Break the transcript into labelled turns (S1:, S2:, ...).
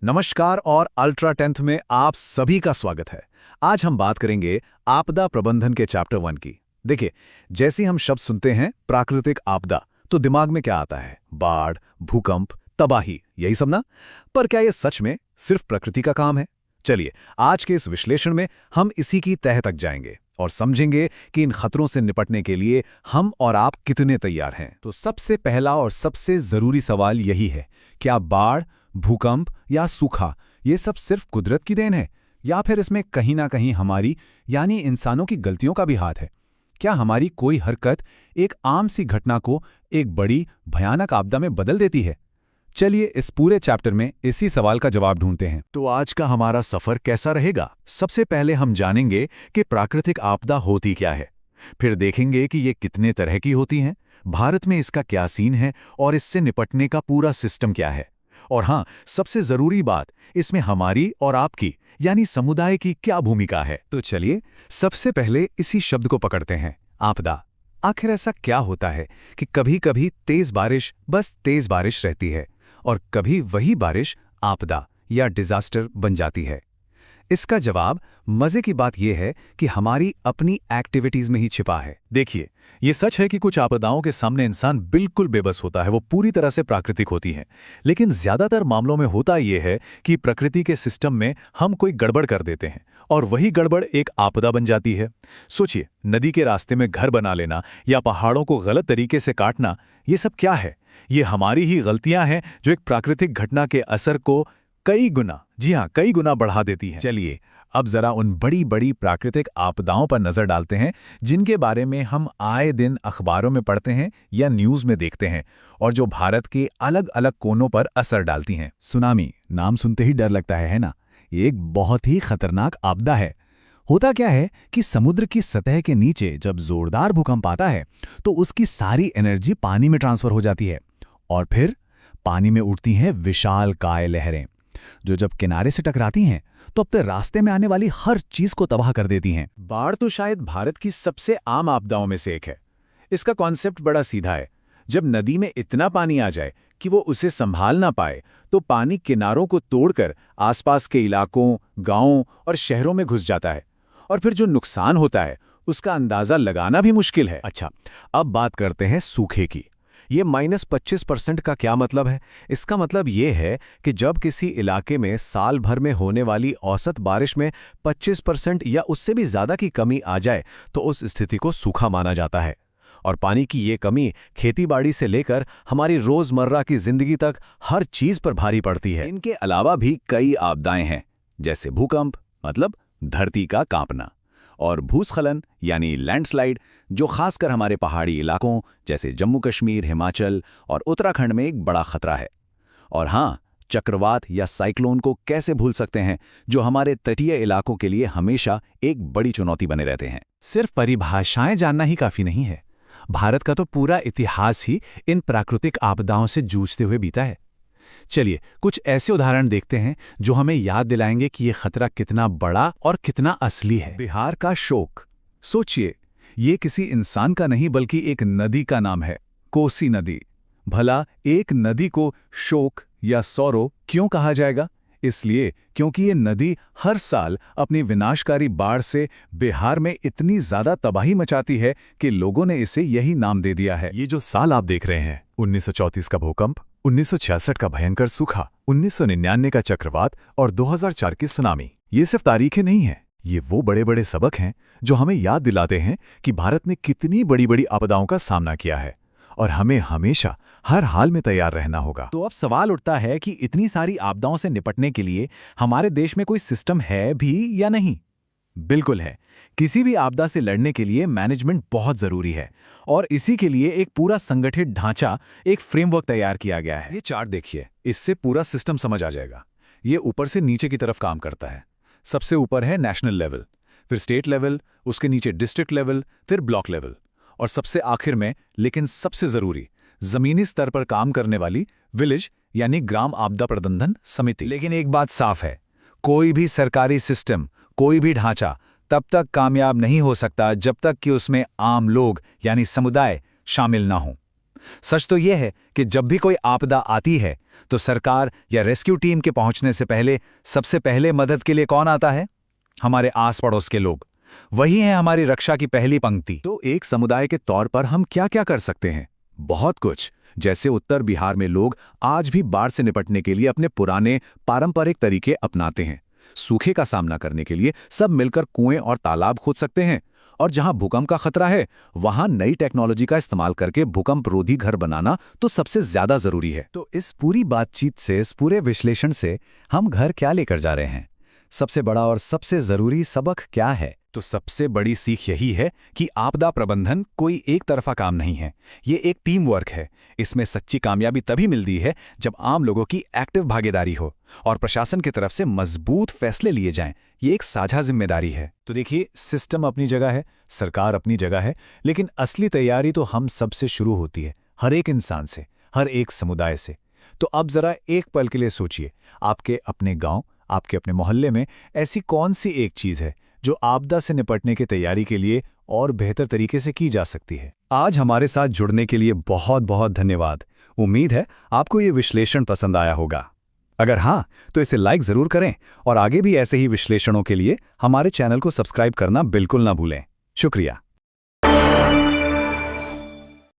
S1: नमस्कार और ultra tenth में आप सभी का स्वागत है। आज हम बात करेंगे आपदा प्रबंधन के चैप्टर 1 की। देखिए, जैसे हम शब्द सुनते हैं प्राकृतिक आपदा तो दिमाग में क्या आता है? बाढ़, भूकंप, तबाही, यही सब ना? पर क्या ये सच में सिर्फ प्रकृति का काम है? चलिए, आज के इस विश्लेषण में हम इसी की तह तक जाएंगे और समझेंगे कि इन खतरों से निपटने के लिए हम और आप कितने तैयार हैं। तो सबसे पहला और सबसे जरूरी सवाल यही है, क्या बाढ़, भूकंप या सूखा ये सब सिर्फ कुदरत की देन है या फिर इसमें कहीं ना कहीं हमारी यानी इंसानों की गलतियों का भी हाथ है? क्या हमारी कोई हरकत एक आम सी घटना को एक बड़ी भयानक आपदा में बदल देती है? चलिए इस पूरे चैप्टर में इसी सवाल का जवाब ढूंढते हैं।
S2: तो आज का हमारा सफर कैसा रहेगा? सबसे पहले हम जानेंगे कि प्राकृतिक आपदा होती क्या है, फिर देखेंगे कि ये कितने तरह की होती हैं, भारत में इसका क्या सीन है और इससे निपटने का पूरा सिस्टम क्या है, और हाँ, सबसे जरूरी बात, इसमें हमारी और आपकी यानी समुदाय की क्या भूमिका है।
S1: तो चलिए सबसे पहले इसी शब्द को पकड़ते हैं, आपदा। आखिर ऐसा क्या होता है कि कभी कभी तेज बारिश बस तेज बारिश रहती है और कभी वही बारिश आपदा या डिजास्टर बन जाती है? इसका जवाब मजे की बात यह है कि हमारी अपनी एक्टिविटीज में ही छिपा है।
S2: देखिए, ये सच है कि कुछ आपदाओं के सामने इंसान बिल्कुल बेबस होता है, वो पूरी तरह से प्राकृतिक होती हैं। लेकिन ज्यादातर मामलों में होता ये है कि प्रकृति के सिस्टम में हम कोई गड़बड़ कर देते हैं और वही गड़बड़ एक आपदा बन जाती है। सोचिए, नदी के रास्ते में घर बना लेना या पहाड़ों को गलत तरीके से काटना, ये सब क्या है? ये हमारी ही गलतियां हैं जो एक प्राकृतिक घटना के असर को कई गुना, जी हाँ, कई गुना बढ़ा देती हैं।
S1: चलिए अब जरा उन बड़ी बड़ी प्राकृतिक आपदाओं पर नजर डालते हैं जिनके बारे में हम आए दिन अखबारों में पढ़ते हैं या न्यूज में देखते हैं और जो भारत के अलग अलग कोनों पर असर डालती हैं। सुनामी नाम सुनते ही डर लगता है ना? ये एक बहुत ही खतरनाक आपदा है। होता क्या है कि समुद्र की सतह के नीचे जब जोरदार भूकंप आता है तो उसकी सारी एनर्जी पानी में ट्रांसफर हो जाती है और फिर पानी में उठती हैं विशाल काय लहरें जो जब किनारे से टकराती हैं तो अपने रास्ते में आने वाली हर चीज को तबाह कर देती हैं।
S2: बाढ़ तो शायद भारत की सबसे आम आपदाओं में से एक है। इसका कॉन्सेप्ट बड़ा सीधा है। जब नदी में इतना पानी आ जाए कि वो उसे संभाल ना पाए तो पानी किनारों को तोड़कर आसपास के इलाकों, गांवों और शहरों में घुस जाता है और फिर जो नुकसान होता है उसका अंदाजा लगाना भी मुश्किल है।
S1: अच्छा, अब बात करते हैं सूखे की। ये -25% का क्या मतलब है? इसका मतलब ये है कि जब किसी इलाके में साल भर में होने वाली औसत बारिश में 25% या उससे भी ज्यादा की कमी आ जाए तो उस स्थिति को सूखा माना जाता है। और पानी की ये कमी खेतीबाड़ी से लेकर हमारी रोजमर्रा की जिंदगी तक हर चीज पर भारी पड़ती है। इनके अलावा भी कई आपदाएं हैं, जैसे भूकंप मतलब धरती का कांपना, और भूस्खलन यानी लैंडस्लाइड जो खासकर हमारे पहाड़ी इलाकों जैसे जम्मू कश्मीर, हिमाचल और उत्तराखंड में एक बड़ा खतरा है। और हाँ, चक्रवात या साइक्लोन को कैसे भूल सकते हैं, जो हमारे तटीय इलाकों के लिए हमेशा एक बड़ी चुनौती बने रहते हैं।
S2: सिर्फ परिभाषाएं जानना ही काफी नहीं है। भारत का तो पूरा इतिहास ही इन प्राकृतिक आपदाओं से जूझते हुए बीता है। चलिए कुछ ऐसे उदाहरण देखते हैं जो हमें याद दिलाएंगे कि यह खतरा कितना बड़ा और कितना असली है।
S1: बिहार का शोक, सोचिए, ये किसी इंसान का नहीं बल्कि एक नदी का नाम है, कोसी नदी। भला एक नदी को शोक या सौरो क्यों कहा जाएगा? इसलिए क्योंकि ये नदी हर साल अपनी विनाशकारी बाढ़ से बिहार में इतनी ज्यादा तबाही मचाती है कि लोगों ने इसे यही नाम दे दिया है।
S2: ये जो साल आप देख रहे हैं, 1934 का भूकंप, 1966 का भयंकर सूखा, 1999 का चक्रवात और 2004 की सुनामी, ये सिर्फ तारीखें नहीं हैं, ये वो बड़े बड़े सबक हैं जो हमें याद दिलाते हैं कि भारत ने कितनी बड़ी बड़ी आपदाओं का सामना किया है और हमें हमेशा हर हाल में तैयार रहना होगा।
S1: तो अब सवाल उठता है कि इतनी सारी आपदाओं से निपटने के लिए हमारे देश में कोई सिस्टम है भी या नहीं? बिल्कुल है। किसी भी आपदा से लड़ने के लिए मैनेजमेंट बहुत जरूरी है और इसी के लिए एक पूरा संगठित ढांचा, एक फ्रेमवर्क तैयार किया गया है। ये चार्ट देखिए, इससे पूरा सिस्टम समझ आ जाएगा। ये ऊपर से नीचे की तरफ काम करता है। सबसे ऊपर है नेशनल लेवल, फिर स्टेट लेवल, उसके नीचे डिस्ट्रिक्ट लेवल, फिर ब्लॉक लेवल और सबसे आखिर में, लेकिन सबसे जरूरी, जमीनी स्तर पर काम करने वाली विलेज यानी ग्राम आपदा प्रबंधन समिति।
S2: लेकिन एक बात साफ है, कोई भी सरकारी सिस्टम, कोई भी ढांचा तब तक कामयाब नहीं हो सकता जब तक कि उसमें आम लोग यानी समुदाय शामिल ना हों।
S1: सच तो यह है कि जब भी कोई आपदा आती है तो सरकार या रेस्क्यू टीम के पहुंचने से पहले सबसे पहले मदद के लिए कौन आता है? हमारे आस पड़ोस के लोग। वही है हमारी रक्षा की पहली पंक्ति।
S2: तो एक समुदाय के तौर पर हम क्या क्या कर सकते हैं? बहुत कुछ। जैसे उत्तर बिहार में लोग आज भी बाढ़ से निपटने के लिए अपने पुराने पारंपरिक तरीके अपनाते हैं। सूखे का सामना करने के लिए सब मिलकर कुएं और तालाब खोद सकते हैं, और जहां भूकंप का खतरा है वहां नई टेक्नोलॉजी का इस्तेमाल करके भूकंप रोधी घर बनाना तो सबसे ज्यादा जरूरी है।
S1: तो इस पूरी बातचीत से, इस पूरे विश्लेषण से हम घर क्या लेकर जा रहे हैं? सबसे बड़ा और सबसे जरूरी सबक क्या है?
S2: तो सबसे बड़ी सीख यही है कि आपदा प्रबंधन कोई एक तरफा काम नहीं है, ये एक टीम वर्क है। इसमें सच्ची कामयाबी तभी मिलती है जब आम लोगों की एक्टिव भागीदारी हो और प्रशासन की तरफ से मजबूत फैसले लिए जाएं। ये एक साझा जिम्मेदारी है।
S1: तो देखिए, सिस्टम अपनी जगह है, सरकार अपनी जगह है, लेकिन असली तैयारी तो हम सबसे शुरू होती है, हर एक इंसान से, हर एक समुदाय से। तो अब जरा एक पल के लिए सोचिए, आपके अपने गांव, आपके अपने मोहल्ले में ऐसी कौन सी एक चीज है जो आपदा से निपटने की तैयारी के लिए और बेहतर तरीके से की जा सकती है? आज हमारे साथ जुड़ने के लिए बहुत बहुत धन्यवाद। उम्मीद है आपको ये विश्लेषण पसंद आया होगा। अगर हाँ, तो इसे लाइक जरूर करें और आगे भी ऐसे ही विश्लेषणों के लिए हमारे चैनल को सब्सक्राइब करना बिल्कुल ना भूलें। शुक्रिया।